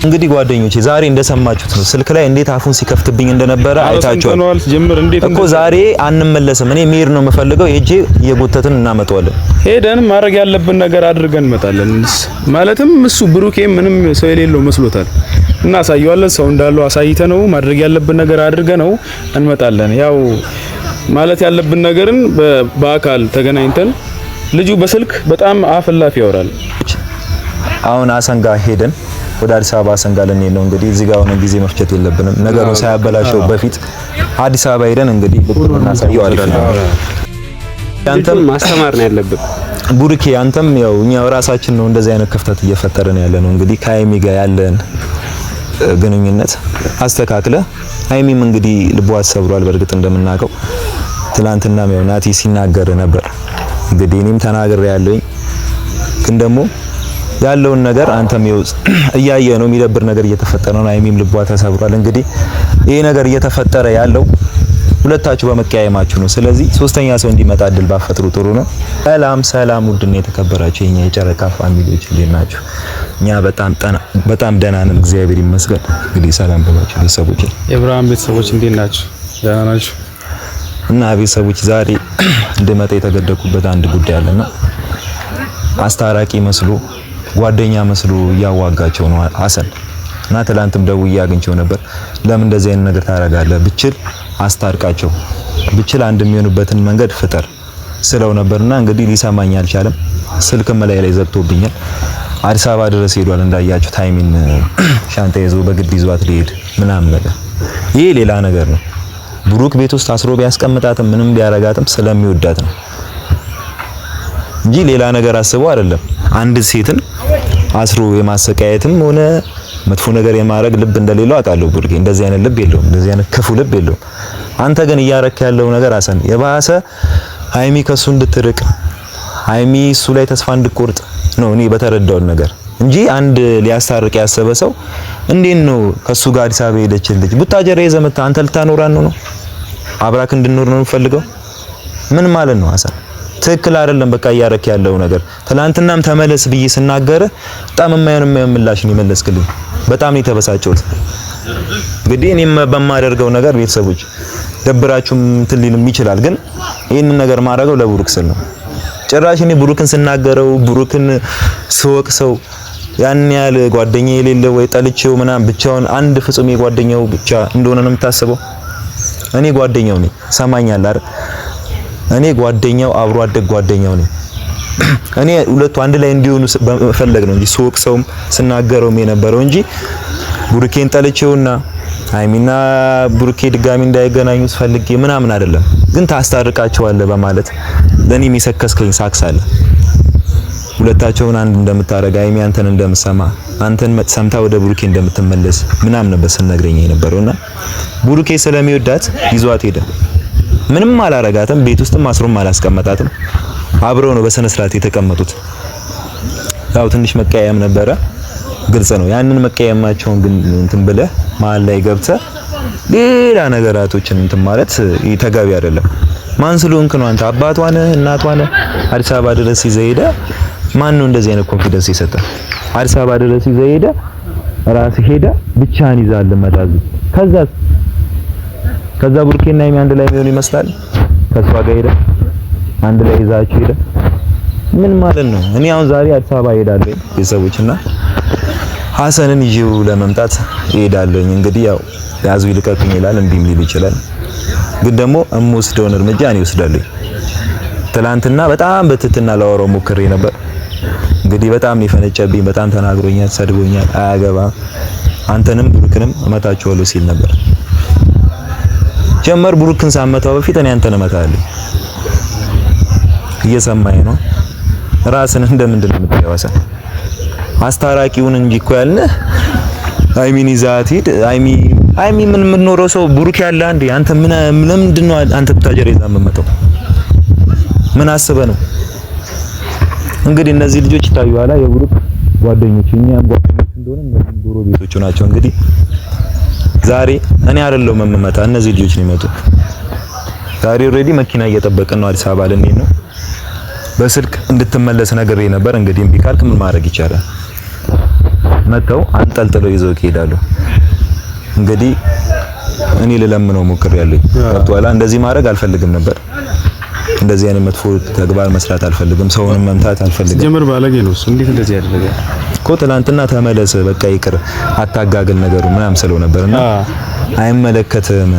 እንግዲህ ጓደኞቼ ዛሬ እንደሰማችሁት ነው ስልክ ላይ እንዴት አፉን ሲከፍትብኝ እንደነበረ አይታችኋል እኮ። ዛሬ አንመለስም። እኔ መሄድ ነው የምፈልገው። ሄጄ የጎተትን እናመጣዋለን። ሄደን ማድረግ ያለብን ነገር አድርገን እንመጣለን። ማለትም እሱ ብሩኬ ምንም ሰው የሌለው መስሎታል። እናሳየዋለን። ሰው እንዳለው አሳይተነው ማድረግ ያለብን ነገር አድርገነው እንመጣለን። ያው ማለት ያለብን ነገርን በአካል ተገናኝተን ልጁ በስልክ በጣም አፈላፊ ያወራል። አሁን አሰንጋ ሄደን ወደ አዲስ አበባ አሰንጋ ልንሄድ ነው። እንግዲህ እዚህ ጋር ሆነ ጊዜ መፍጨት የለብንም። ነገሩን ሳያበላሸው በፊት አዲስ አበባ ሄደን እንግዲህ ብቁን እናሳየዋለን። አንተም ማስተማር ነው ያለብን ቡርኬ። አንተም ያው እኛው ራሳችን ነው እንደዚህ አይነት ክፍተት እየፈጠረን ያለ ነው። እንግዲህ ከሀይሚ ጋር ያለን ግንኙነት አስተካክለ። ሀይሚም እንግዲህ ልቧ ተሰብሯል። በእርግጥ እንደምናውቀው ትላንትናም ያው ናቲ ሲናገር ነበር። እንግዲህ እኔም ተናግሬ ያለውኝ ግን ደግሞ ያለውን ነገር አንተም ይኸው እያየ ነው። የሚደብር ነገር እየተፈጠረ ነው። ሀይሚም ልቧ ተሰብሯል። እንግዲህ ይሄ ነገር እየተፈጠረ ያለው ሁለታችሁ በመቀያየማችሁ ነው። ስለዚህ ሶስተኛ ሰው እንዲመጣ እድል ባፈጥሩ ጥሩ ነው። ሰላም ውድና የተከበራችሁ የኛ የጨረቃ ፋሚሊዎች እንዴት ናችሁ? እኛ በጣም ደህና ነን፣ እግዚአብሔር ይመስገን። እንግዲህ ሰላም ብላችሁ ቤተሰቦች፣ የብርሃን ቤተሰቦች እንዴት ናችሁ? ደህና ናችሁ? እና ቤተሰቦች ዛሬ እንድመጣ የተገደድኩበት አንድ ጉዳይ አለና አስታራቂ መስሎ ጓደኛ መስሎ እያዋጋቸው ነው ሀሰን። እና ትላንትም ደውዬ አግኝቼው ነበር። ለምን እንደዚህ አይነት ነገር ታደርጋለህ? ብችል አስታርቃቸው፣ ብችል አንድ የሚሆኑበትን መንገድ ፍጠር ስለው ነበርና እንግዲህ ሊሰማኝ አልቻለም። ስልክም ላይ ዘግቶብኛል። አዲስ አበባ ድረስ ሄዷል። እንዳያችሁ ታይሚን ሻንጣ ይዞ በግድ ይዟት ሊሄድ ምናምን ነገር። ይሄ ሌላ ነገር ነው። ብሩክ ቤት ውስጥ አስሮ ቢያስቀምጣትም ምንም ቢያረጋትም ስለሚወዳት ነው እንጂ ሌላ ነገር አስቦ አይደለም። አንድ ሴትን አስሮ የማሰቃየትም ሆነ መጥፎ ነገር የማድረግ ልብ እንደሌለው አውቃለሁ። ብሩክ እንደዚህ አይነት ልብ የለውም። እንደዚህ አይነት ክፉ ልብ የለውም። አንተ ግን እያረክ ያለው ነገር ሀሰን የባሰ ሀይሚ ከሱ እንድትርቅ ሀይሚ እሱ ላይ ተስፋ እንድትቆርጥ ነው እኔ በተረዳው ነገር እንጂ አንድ ሊያስታርቅ ያሰበ ሰው እንዴት ነው ከሱ ጋር አዲስ አበባ ሄደችል ልጅ ቡታጀራ የዘመታ አንተ ልታኖራን ነው አብራክ እንድንኖር ነው የምፈልገው? ምን ማለት ነው ሀሰን? ትክክል አይደለም። በቃ እያረክ ያለው ነገር ትላንትናም ተመለስ ብዬ ስናገር በጣም የማይሆን ምላሽ ነው የመለስክልኝ። በጣም ነው የተበሳጨሁት። እንግዲህ እኔም በማደርገው ነገር ቤተሰቦች ደብራችሁም ትልልም ይችላል፣ ግን ይሄንን ነገር ማድረገው ለብሩክ ስል ነው። ጭራሽ እኔ ብሩክን ስናገረው ብሩክን ስወቅሰው ያን ያህል ጓደኛ የሌለ ወይ ጠልቼው ምናምን ብቻውን አንድ ፍጹም የጓደኛው ብቻ እንደሆነ ነው የምታስበው። እኔ ጓደኛው ነኝ። ሰማኛል አይደል? እኔ ጓደኛው አብሮ አደግ ጓደኛው ነኝ። እኔ ሁለቱ አንድ ላይ እንዲሆኑ በመፈለግ ነው እንጂ ስወቅሰውም ስናገረውም የነበረው እንጂ ብሩኬን ጠልቼውና ሀይሚና ብሩኬ ድጋሚ እንዳይገናኙ ፈልጌ ምናምን አይደለም። ግን ታስታርቃቸዋለህ በማለት ለኔ የሚሰከስከኝ ሳክስ አለ። ሁለታቸውን አንድ እንደምታረጋ ሀይሚ አንተን እንደምሰማ አንተን ሰምታ ወደ ብሩኬ እንደምትመለስ ምናምን ነበር ስነግረኝ የነበረውና ብሩኬ ስለሚወዳት ይዟት ሄደ። ምንም አላረጋትም። ቤት ውስጥም አስሮም አላስቀመጣትም። አብረው ነው በስነ ስርዓት የተቀመጡት። ያው ትንሽ መቀያየም ነበረ፣ ግልጽ ነው። ያንን መቀያየማቸውን ግን እንትን ብለህ መሀል ላይ ገብተህ ሌላ ነገራቶችን እንትን ማለት ተገቢ አይደለም። ማን ስለሆንክ ነው አንተ? አባቷ ነህ? እናቷ ነህ? አዲስ አበባ ድረስ ይዘህ ሄደህ ማን ነው እንደዚህ አይነት ኮንፊደንስ የሰጠህ? አዲስ አበባ ድረስ ይዘህ ሄደህ ራስህ ሄደህ ብቻህን ይዛል መጣዝ። ከዛ ብሩኬና ሀይሚ አንድ ላይ የሚሆኑ ይመስላል። ከሷ ጋር ሄደህ አንድ ላይ ይዛችሁ ሄደህ ምን ማለት ነው? እኔ አሁን ዛሬ አዲስ አበባ ሄዳለሁ ቤተሰቦችና ሀሰንን ይዤው ለመምጣት ሄዳለሁ። እንግዲህ ያው ያዙ ይልቀቁኝ ይላል፣ እንዲህም ሊል ይችላል። ግን ደግሞ የምወስደውን እርምጃ እኔ እወስዳለሁ። ትላንትና በጣም በትትና ላወራው ሞክሬ ነበር። እንግዲህ በጣም ነው የፈነጨብኝ። በጣም ተናግሮኛል፣ ሰድቦኛል። አያገባም አንተንም ብሩክንም እመታቸዋለሁ ሲል ነበር። ጀመር ብሩክን ሳመታው በፊት እኔ አንተን እመታለሁ። እየሰማኝ ነው? ራስን እንደምንድን ነው የምታየው? አስታራቂውን እንጂ እኮ ያልነህ ሀይሚን ይዛት ሂድ። ሀይሚ ምን የምትኖረው ሰው ብሩክ ያለ አንዴ አንተ ምን ለምንድን ነው አንተ ብታጀር ይዛ የምመጣው? ምን አስበህ ነው? እንግዲህ እነዚህ ልጆች ይታዩዋላ የብሩክ ጓደኞች፣ እኛም ጓደኞች እንደሆነ እነዚህ ጎረቤቶቹ ናቸው። እንግዲህ ዛሬ እኔ አይደለሁም የምመጣ፣ እነዚህ ልጆች ነው የሚመጡ። ዛሬ ኦልሬዲ መኪና እየጠበቅን ነው፣ አዲስ አበባ ልንሄድ ነው። በስልክ እንድትመለስ ነግሬ ነበር። እንግዲህ እምቢ ካልክ ምን ማድረግ ይቻላል? መተው አንጠልጥለው ይዘው ይሄዳሉ። እንግዲህ እኔ ልለምነው ሞክሬያለሁ። ገብቶሃል? እንደዚህ ማድረግ አልፈልግም ነበር። እንደዚህ አይነት መጥፎ ተግባር መስራት አልፈልግም። ሰውንም መምታት አልፈልግም። ጀምር ባለጌ ነው እሱ። እንዴት እንደዚህ ያደርጋል እኮ ትናንትና ተመለስ በቃ ይቅር አታጋግል ነገሩ ምናምን ስለው ነበርና አይመለከትም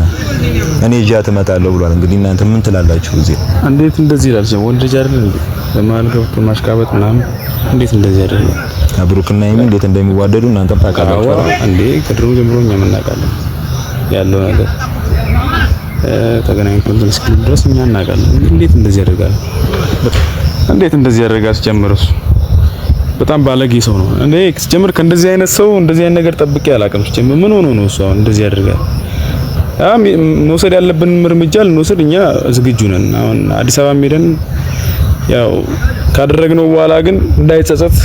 እኔ እጃት እመጣለሁ ብሏል። እንግዲህ እናንተ ምን ትላላችሁ? እዚህ እንዴት እንደዚህ ይላል? ወንድ ልጅ አይደል እንዴ? ለማን ገብቶ ማሽቃበጥ ምናምን እንዴት እንደዚህ ያደርጋል? ብሩክና ሀይሚ እንዴት እንደሚዋደዱ እናንተም ታውቃላችሁ እንዴ? ከድሮ ጀምሮ እኛም እናውቃለን ያለው ነገር ተገናኝተን እስኪል ድረስ እኛ እናውቃለን። እንዴት እንደዚህ ያደርጋል? እንዴት እንደዚህ ያደርጋል? ሲጀምርስ በጣም ባለጌ ሰው ነው። እኔ ሲጀምር ከእንደዚህ አይነት ሰው እንደዚህ አይነት ነገር ጠብቄ አላውቅም። ሲጀምር ምን ሆኖ ነው እሱ አሁን እንደዚህ ያደርጋል? መውሰድ ያለብን እርምጃ ልንወስድ እኛ ዝግጁ ነን። አሁን አዲስ አበባ ሄደን ያው ካደረግነው በኋላ ግን እንዳይጸጸት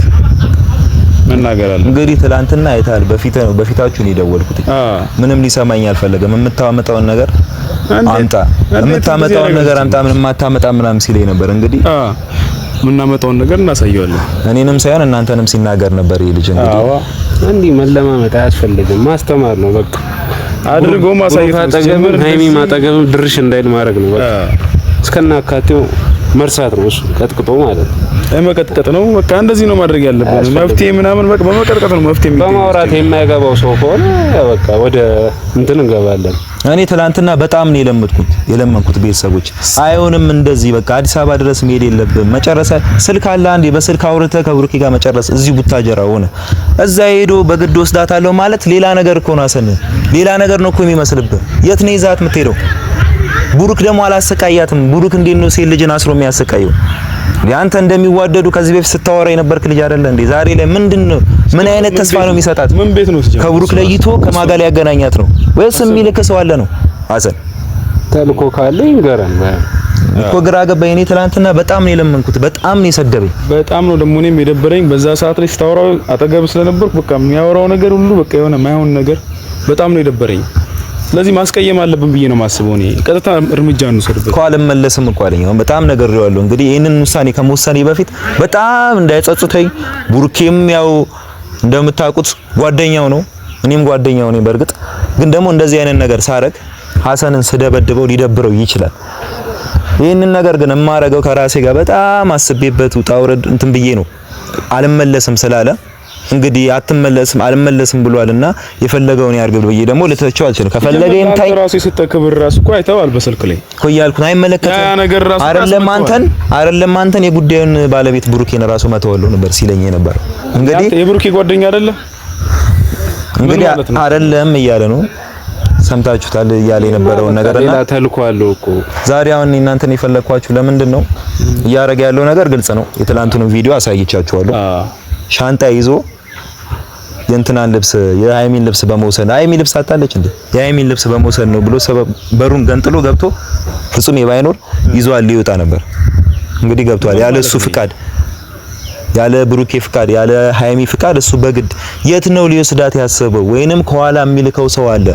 መናገር አለ። እንግዲህ ትላንትና አይታል በፊታችሁ ነው የደወልኩት። ምንም ሊሰማኝ አልፈለገም። የምታመጣውን ነገር አምጣ፣ የምታመጣውን ነገር አምጣ፣ ምንም ማታመጣ ምናምን ሲለኝ ነበር። እንግዲህ የምናመጣውን ነገር እናሳየዋለን። እኔንም ሳይሆን እናንተንም ሲናገር ነበር ይሄ ልጅ። እንግዲህ መለማመጥ አያስፈልግም፣ ማስተማር ነው በቃ። አድርጎ ማሳየት ነው። ሃይሚ ማጠገብም ድርሽ እንዳይል ማድረግ ነው በቃ። እስከናካቴው መርሳት ነው እሱ ቀጥቅጦ ማለት ነው። መቀጥቀጥ ነው በቃ። እንደዚህ ነው ማድረግ ያለብን። መፍትሄ ምናምን በቃ በመቀጥቀጥ ነው መፍትሄ። በማውራት የማይገባው ሰው ከሆነ በቃ ወደ እንትን እንገባለን። እኔ ትላንትና በጣም ነው የለመንኩት ቤተሰቦች፣ አይሆንም እንደዚህ በቃ አዲስ አበባ ድረስ መሄድ የለብም። መጨረሻ ስልክ አለ አንዴ በስልክ አውርተህ ከብሩኬ ጋር መጨረስ። እዚህ ቡታጀራ ሆነ እዛ ሄዶ በግድ ወስዳታለሁ ማለት ሌላ ነገር እኮ ነው። አሰነ ሌላ ነገር ነው እኮ የሚመስልብህ። የት ነው ይዛት የምትሄደው? ብሩክ ደግሞ አላሰቃያትም። ብሩክ እንዴት ነው ሴት ልጅን አስሮ የሚያሰቃየው? ያንተ እንደሚዋደዱ ከዚህ በፊት ስታወራ የነበርክ ልጅ አይደለ እንዴ? ዛሬ ላይ ምንድነው? ምን አይነት ተስፋ ነው የሚሰጣት? ምን ቤት ነው ሲጀምር? ከብሩክ ለይቶ ከማጋ ላይ ያገናኛት ነው ወይስ የሚልክ ሰው አለ ነው? አሰን ተልኮ ካለ ይንገረን እኮ ግራ ገባኝ። እኔ ትላንትና በጣም ነው የለመንኩት፣ በጣም ነው የሰደበኝ። በጣም ነው ደግሞ እኔም የደበረኝ። በዛ ሰዓት ላይ ስታወራው አጠገብ ስለነበርኩ በቃ የሚያወራው ነገር ሁሉ በቃ የሆነ ማይሆን ነገር በጣም ነው የደበረኝ። ስለዚህ ማስቀየም አለብን ብዬ ነው ማስበው። እኔ ቀጥታ እርምጃ እንውሰድበት እኮ አልመለስም እኮ አለኝ። በጣም ነግሬዋለሁ። እንግዲህ ይሄንን ውሳኔ ከመወሰኔ በፊት በጣም እንዳይጸጽተኝ። ብሩኬም ያው እንደምታውቁት ጓደኛው ነው፣ እኔም ጓደኛው ነኝ። በእርግጥ ግን ደግሞ እንደዚህ አይነት ነገር ሳረግ ሐሰንን ስደበድበው ሊደብረው ይችላል። ይሄንን ነገር ግን የማረገው ከራሴ ጋር በጣም አስቤበት ውጣ ውረድ እንትን ብዬ ነው። አልመለስም ስላለ እንግዲህ አልመለስም ብሏልና የፈለገውን ያርግብ ብዬ ደግሞ ልተቸው አልችልም። ከፈለገ ይምታይ። ራሱ የስተከብር ራሱ እኮ አይተዋል በስልክ ላይ እኮ እያልኩ አይመለከትም አይደለም አንተን የጉዳዩን ባለቤት ብሩኬን ራሱ መተወለው ነበር ሲለኝ ነበር። እንግዲህ የብሩኬ ጓደኛ አይደለ እንግዲህ አይደለም እያለ ነው። ሰምታችሁታል እያለ የነበረውን ነገርና ሌላ ተልኳለው እኮ ዛሬ አሁን እናንተን የፈለኳችሁ ለምንድን ነው? እያረጋ ያለው ነገር ግልጽ ነው። የትላንቱን ቪዲዮ አሳይቻችኋለሁ። ሻንጣ ይዞ የእንትናን ልብስ የሃይሚን ልብስ በመውሰድ ሃይሚ ልብስ አጣለች እንዴ? የሃይሚን ልብስ በመውሰድ ነው ብሎ ሰበብ በሩን ገንጥሎ ገብቶ ፍጹም የባይኖር ይዟል ሊወጣ ነበር። እንግዲህ ገብቷል ያለ እሱ ፍቃድ፣ ያለ ብሩኬ ፍቃድ፣ ያለ ሃይሚ ፍቃድ እሱ በግድ የት ነው ሊወስዳት ያሰበው? ወይንም ከኋላ የሚልከው ሰው አለ?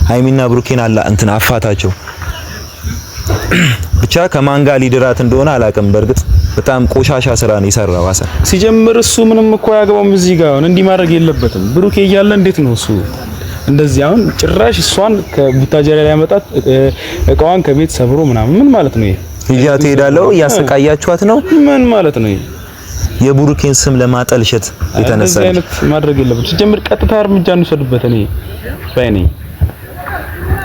ሃይሚና ብሩኬን አላ እንትን አፋታቸው ብቻ ከማን ጋር ሊድራት እንደሆነ አላውቅም። በእርግጥ በጣም ቆሻሻ ስራ ነው የሰራው ሐሰን። ሲጀምር እሱ ምንም እኮ ያገባውም እዚህ ጋር አሁን እንዲህ ማድረግ የለበትም። ብሩኬ እያለ እንዴት ነው እሱ እንደዚህ አሁን ጭራሽ እሷን ከቡታጀራ ላይ ያመጣት እቃዋን ከቤት ሰብሮ ምናምን ምን ማለት ነው? ይያ ትሄዳለው እያሰቃያችኋት ነው ምን ማለት ነው? የብሩኬን ስም ለማጠልሸት የተነሳ እንደዚህ አይነት ማድረግ የለበትም። ሲጀምር ቀጥታ እርምጃ እንውሰድበት። እኔ ባይኔ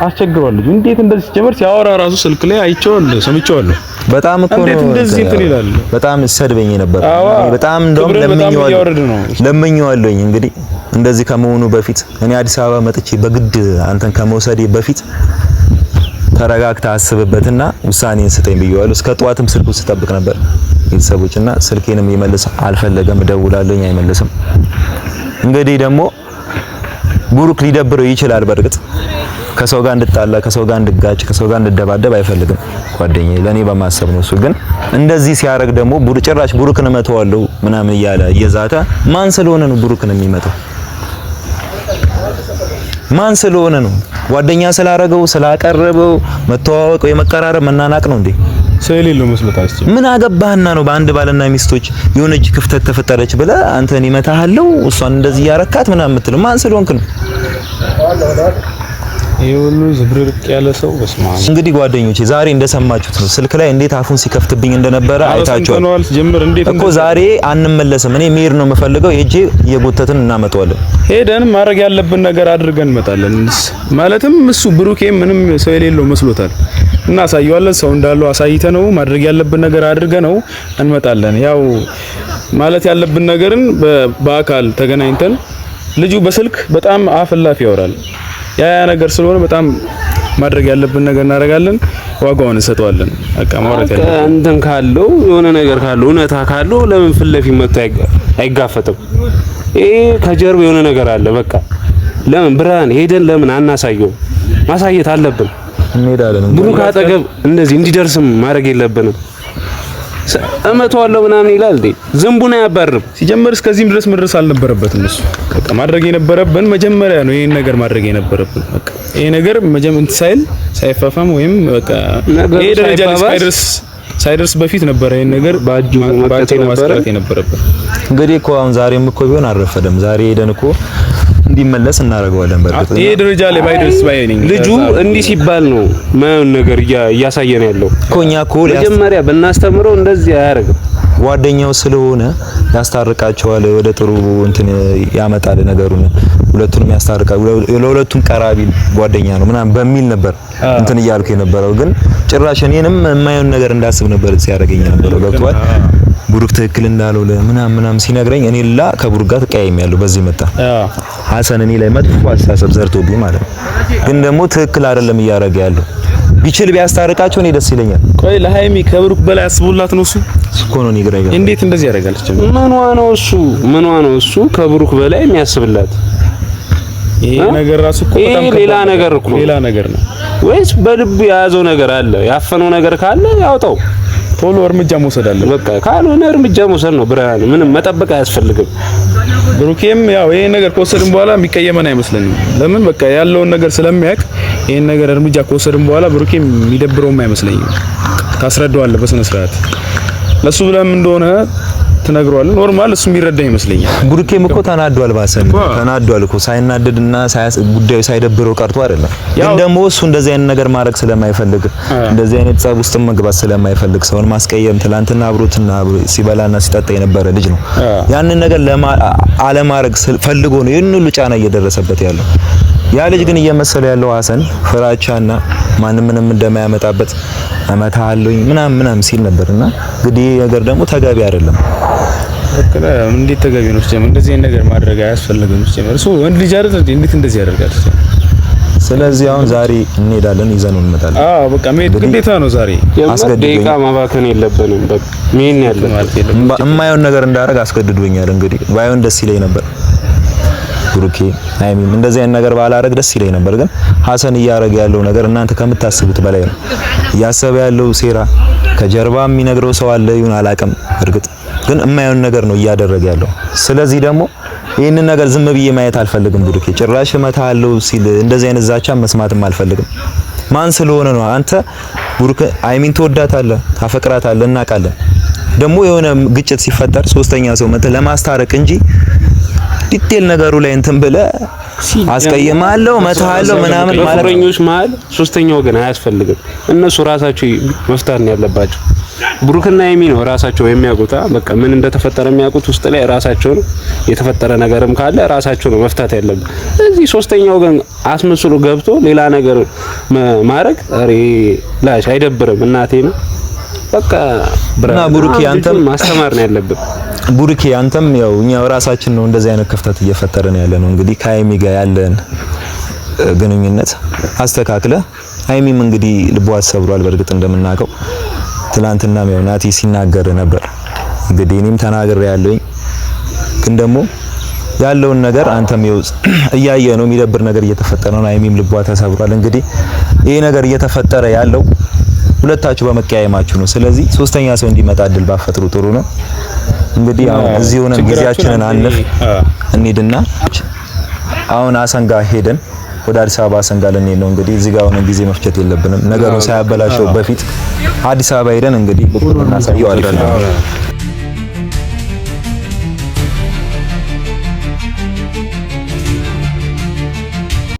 አስቸግሯል ልጅ። እንዴት እንደዚህ ሲጀምር ሲያወራ ራሱ ስልክ ላይ አይቼዋለሁ፣ ሰምቼዋለሁ። በጣም እኮ ነው እንደዚህ እንትን ይላል። በጣም ሰድበኝ ነበር። በጣም እንደውም ለምኜዋለሁኝ። እንግዲህ እንደዚህ ከመሆኑ በፊት እኔ አዲስ አበባ መጥቼ በግድ አንተን ከመውሰዴ በፊት ተረጋግታ አስብበትና ውሳኔን ስጠኝ ብየዋለሁ። እስከ ጠዋትም ስልኩ ስጠብቅ ነበር ቤተሰቦችና ስልኬንም ይመልስ አልፈለገም። እደውላለሁኝ አይመልስም። እንግዲህ ደግሞ ብሩክ ሊደብረው ይችላል። በእርግጥ ከሰው ጋር እንድጣላ፣ ከሰው ጋር እንድጋጭ፣ ከሰው ጋር እንድደባደብ አይፈልግም ጓደኛዬ፣ ለኔ በማሰብ ነው። እሱ ግን እንደዚህ ሲያረግ ደግሞ ጭራሽ ብሩክን እመተዋለሁ ምናምን እያለ እየዛተ ማን ስለሆነ ነው ብሩክን የሚመታው? ማን ስለሆነ ነው? ጓደኛ ስላረገው ስላቀረበው መተዋወቅ ወይ መቀራረብ መናናቅ ነው እንዴ? ሰው የሌለው መስሎታል። ምን አገባህና ነው በአንድ ባልና ሚስቶች የሆነች ክፍተት ተፈጠረች ብለህ አንተን ይመታሃለው እሷን እንደዚህ ያረካት ምናምን የምትለው ማን ስለሆንክ ነው? ይሁሉ ዝብርቅ ያለ ሰው በስማ እንግዲህ ጓደኞቼ ዛሬ እንደሰማችሁት ነው ስልክ ላይ እንዴት አፉን ሲከፍትብኝ እንደነበረ አይታችኋል እኮ። ዛሬ አንመለስም። እኔ መሄድ ነው የምፈልገው። ሄጄ እየጎተትን እናመጣዋለን። ሄደን ማድረግ ያለብን ነገር አድርገን እንመጣለን። ማለትም እሱ ብሩኬ ምንም ሰው የሌለው መስሎታል። እናሳየዋለን። ሰው እንዳለው አሳይተነው ማድረግ ያለብን ነገር አድርገነው እንመጣለን። ያው ማለት ያለብን ነገርን በአካል ተገናኝተን ልጁ በስልክ በጣም አፍላፊ ያወራል። ያ ነገር ስለሆነ በጣም ማድረግ ያለብን ነገር እናደርጋለን። ዋጋውን እንሰጠዋለን። በቃ ማውራት ያለብን እንትን ካለው የሆነ ነገር ካለው እውነታ ካለው ለምን ፊት ለፊት መጥቶ አይጋፈጥም? ይሄ ከጀርባ የሆነ ነገር አለ። በቃ ለምን ብርሃን ሄደን ለምን አናሳየው? ማሳየት አለብን። እንሄዳለን። ብሩክ አጠገብ እንደዚህ እንዲደርስም ማድረግ የለብንም። እመተዋለሁ ምናምን ይላል እንዴ? ዝምቡን አያባርም። ሲጀምር እስከዚህም ድረስ መድረስ አልነበረበትም። እሱ በቃ ማድረግ የነበረብን መጀመሪያ ነው ይሄን ነገር ማድረግ የነበረብን። በቃ ይሄ ነገር መጀመሪያ ሳይፋፋም ወይም በቃ ይሄ ደረጃ ሳይደርስ በፊት ነበር ይሄን ነገር ባጭሩ ማስቀረት የነበረብን። እንግዲህ እኮ አሁን ዛሬም እኮ ቢሆን አልረፈደም። ዛሬ ሄደን እኮ እንዲመለስ እናደርገዋለን። በርግጥ ይሄ ደረጃ ላይ ባይደርስ ባይነኝ ልጁ እንዲህ ሲባል ነው ማየውን ነገር እያሳየን ያለው እኮ። እኛ እኮ መጀመሪያ ብናስተምረው እንደዚህ አያደርግም። ጓደኛው ስለሆነ ያስታርቃቸዋል፣ ወደ ጥሩ እንትን ያመጣል ነገሩን፣ ሁለቱንም ያስታርቃል፣ ለሁለቱም ቀራቢ ጓደኛ ነው ምናምን በሚል ነበር እንትን እያልኩ የነበረው። ግን ጭራሽ እኔንም የማየውን ነገር እንዳስብ ነበር ሲያደርገኝ ነበር። ገብቷል። ብሩክ ትክክል እንዳልሆነ ምናምን ሲነግረኝ እኔ ከብሩክ ጋር ተቀያይሜያለሁ። በዚህ መጣ ሐሰን እኔ ላይ መጥፎ አስተሳሰብ ዘርቶብኝ ማለት ነው። ግን ደግሞ ትክክል አይደለም እያደረገ ያለው። ቢችል ቢያስታርቃቸው እኔ ደስ ይለኛል። ቆይ ለሃይሚ ከብሩክ በላይ አስቡላት ነው እሱ እኮ ነው ይግራ። እንዴት እንደዚህ ያደርጋለች? ምንዋ ነው እሱ ከብሩክ በላይ የሚያስብላት? ይሄ ነገር ራሱ እኮ በጣም ሌላ ነገር ነው። ወይስ በልቡ የያዘው ነገር አለ? ያፈነው ነገር ካለ ያውጣው። ቶሎ እርምጃ መውሰድ አለ። በቃ ካልሆነ እርምጃ መውሰድ ነው። ብርሃን ምንም መጠበቅ አያስፈልግም። ብሩኬም ያው ይሄን ነገር ከወሰድን በኋላ የሚቀየመን አይመስለንም። ለምን በቃ ያለውን ነገር ስለሚያውቅ ይሄን ነገር እርምጃ ከወሰድን በኋላ ብሩኬም የሚደብረውም አይመስለኝም። ታስረዳዋለህ በስነ ስርዓት ለሱ ብለም እንደሆነ ትነግረዋለህ። ኖርማል እሱ የሚረዳ ይመስለኛል። ብሩኬም እኮ ተናዷል። ባሰን ተናዷል እኮ ሳይናደድና ጉዳዩ ሳይደብረው ቀርቶ አይደለም። ግን ደግሞ እሱ እንደዚህ አይነት ነገር ማድረግ ስለማይፈልግ እንደዚህ አይነት ጸብ ውስጥ መግባት ስለማይፈልግ ሰውን ማስቀየም ትላንትና አብሮትና ሲበላና ሲጠጣ የነበረ ልጅ ነው። ያንን ነገር አለማድረግ ፈልጎ ነው ይሄን ሁሉ ጫና እየደረሰበት ያለው። ያ ልጅ ግን እየመሰለ ያለው ሐሰን ፍራቻና ምንም እንደማያመጣበት አመታለኝ ምናምን ሲል ነበርና እንግዲህ ነገር ደግሞ ተገቢ አይደለም። በቃ እንዴት ተገቢ ነው? እንደዚህ አይነት ነገር ማድረግ አያስፈልግም። እሱ ወንድ ልጅ አይደል? እንዴት እንደዚህ ያደርጋል? ስለዚህ አሁን ዛሬ እንሄዳለን፣ ይዘነው እንመጣለን። በቃ መሄድ ግዴታ ነው። ዛሬ ደቂቃ ማባከን የለብንም። በቃ ምን ያለን የማየውን ነገር እንዳደረግ አስገድዶኛል። እንግዲህ ባይሆን ደስ ይለኝ ነበር ብሩኬ ሃይሚም እንደዚህ አይነት ነገር ባላረግ ደስ ይለኝ ነበር። ግን ሐሰን እያረገ ያለው ነገር እናንተ ከምታስቡት በላይ ነው። እያሰበ ያለው ሴራ ከጀርባ የሚነግረው ሰው አለ ይሁን አላውቅም። እርግጥ ግን የማየውን ነገር ነው እያደረገ ያለው። ስለዚህ ደግሞ ይህንን ነገር ዝም ብዬ ማየት አልፈልግም። ብሩኬ ጭራሽ እመታለሁ ሲል እንደዚህ አይነት ዛቻ መስማትም አልፈልግም። ማን ስለሆነ ነው? አንተ ብሩኬ ሃይሚን ትወዳታለህ፣ ታፈቅራታለህ፣ እናውቃለን። ደግሞ የሆነ ግጭት ሲፈጠር ሶስተኛ ሰው መጥተህ ለማስታረቅ እንጂ ዲቴል ነገሩ ላይ እንትን ብለህ አስቀይማለሁ መታሃለሁ ምናምን ማለት ፍቅረኞች መሀል ሶስተኛ ወገን አያስፈልግም። እነሱ ራሳቸው መፍታት ነው ያለባቸው። ብሩክና ሃይሚ ነው ራሳቸው የሚያውቁት። በቃ ምን እንደተፈጠረ የሚያውቁት ውስጥ ላይ ራሳቸው ነው። የተፈጠረ ነገርም ካለ ራሳቸው ነው መፍታት ያለበት። እዚህ ሶስተኛ ወገን አስመስሎ ገብቶ ሌላ ነገር ማድረግ ላሽ አይደብርም? እናቴ ነው በቃ እና ብሩኬ አንተም ማስተማር ነው ያለብን። ቡርኬ አንተም ያው እኛው ራሳችን ነው እንደዚህ አይነት ክፍተት እየፈጠረን ያለ ነው። እንግዲህ ከሃይሚ ጋር ያለን ግንኙነት አስተካክለ። ሃይሚም እንግዲህ ልቧ ተሰብሯል። በእርግጥ እንደምናውቀው ትላንትና ያው ናቲ ሲናገር ነበር። እንግዲህ እኔም ተናግሬ ያለውኝ ግን ደግሞ ያለውን ነገር አንተም ይኸው እያየ ነው። የሚደብር ነገር እየተፈጠረ ነው። ሃይሚም ልቧ ተሰብሯል። እንግዲህ ይሄ ነገር እየተፈጠረ ያለው ሁለታችሁ በመቀያየማችሁ ነው። ስለዚህ ሶስተኛ ሰው እንዲመጣ እድል ባፈጥሩ ጥሩ ነው። እንግዲህ አሁን እዚህ ሆነን ጊዜያችንን እንሂድና አሁን ሐሰን ጋር ሄደን ወደ አዲስ አበባ ሀሰን ጋር ልንሄድ ነው። እንግዲህ እዚህ ጋር ሆነን ጊዜ መፍጨት የለብንም። ነገሩን ሳያበላሸው በፊት አዲስ አበባ ሄደን እንግዲህ እናሳየው አሪፍ ነው።